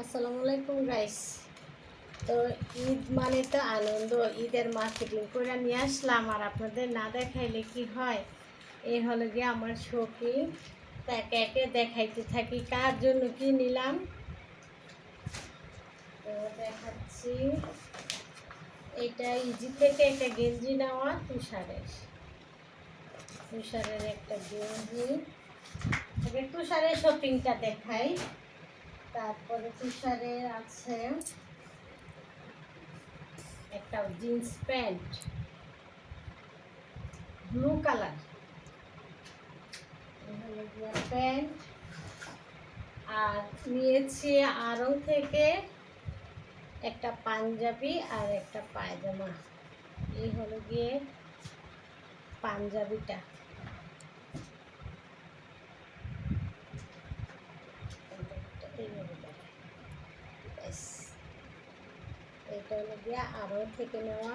আসসালামু আলাইকুম গাইস। তো ঈদ মানে তো আনন্দ, ঈদের মার্কেটিং করে নিয়ে আসলাম আর আপনাদের না দেখাইলে কি হয়। এই হলো গিয়ে আমার শৌখিন, তাকে একে দেখাইতে থাকি কার জন্য কি নিলাম। তো দেখাচ্ছি, এটা ইজি থেকে একটা গেঞ্জি নেওয়া, তুষারের একটা গেঞ্জি। আগে তুষারের শপিংটা দেখাই, তারপরে তুষারের আছে একটা jeans pant blue colour pant, আর নিয়েছি আরং থেকে একটা পাঞ্জাবি আর একটা পায়জামা। এই হলো গিয়ে পাঞ্জাবিটা। এটা হলো গিয়ে আরং থেকে নেওয়া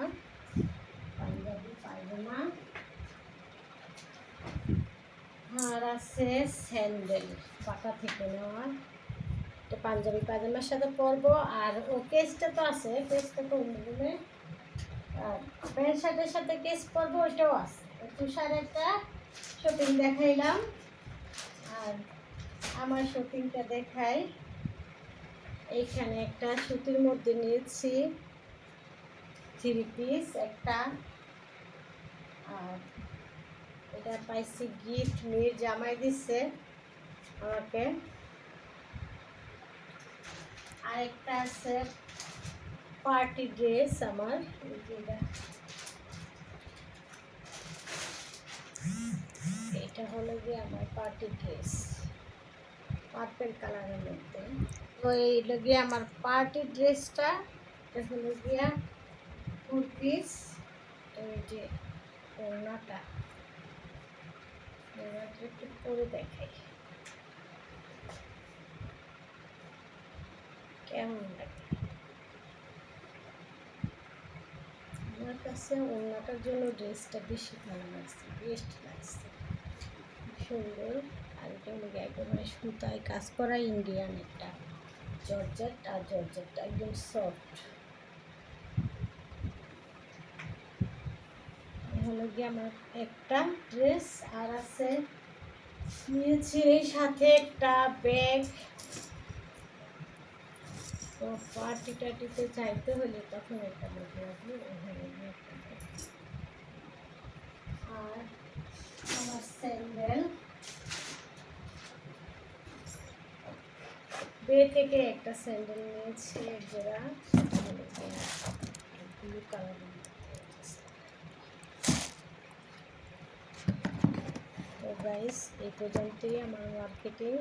পাঞ্জাবি পায়জামা। আর আছে স্যান্ডেল, পাটা থেকে নেওয়া। এটা পাঞ্জাবি পায়জামার সাথে পরবো। আর ও কেসটা তো আছে, কেসটা তো অন্যদিনে প্যান্ট শার্টের সাথে কেস পরবো, ওইটাও আছে। তুষার একটা শপিং দেখাইলাম, আর আমার শপিংটা দেখাই। এইখানে একটা সুতির মধ্যে নিয়েছি 3 পিস একটা, আর এটা পাইছি গিফট, মেয়ের জামাই দিচ্ছে আমাকে। আরেকটা আছে পার্টি ড্রেস আমার, এটা হলো গিয়ে আমার পার্টি ড্রেস পার্পেল কালারের মধ্যে। তো এই গিয়ে আমার পার্টি ড্রেসটা, এটা হলো গিয়া 4 পিস। এই যে ওড়নাটা, একটু পরে দেখাই কেমন লাগে। আমার কাছে ওড়নাটার জন্য ড্রেসটা বেশি ভালো লাগছে, বেস্ট লাগছে, সুন্দর। আর এটা হলো একেবারে সুতায় কাজ করা ইন্ডিয়ান একটা জর্জেট, আর জর্জেটটা একদম সফট। হলো গিয়ে আমার একটা ড্রেস, আর আছে নিয়েছি এই সাথে একটা ব্যাগ। তো পার্টি টার্টিতে চাইতে হলে তখন একটা ব্যাগ লাগবে, একটা ব্যাগ। আর আমার স্যান্ডেল, বে থেকে একটা স্যান্ডেল নিয়েছি এক জোড়া, ব্লু কালারের। তো গাইস, এই পর্যন্তই আমার মার্কেটিং।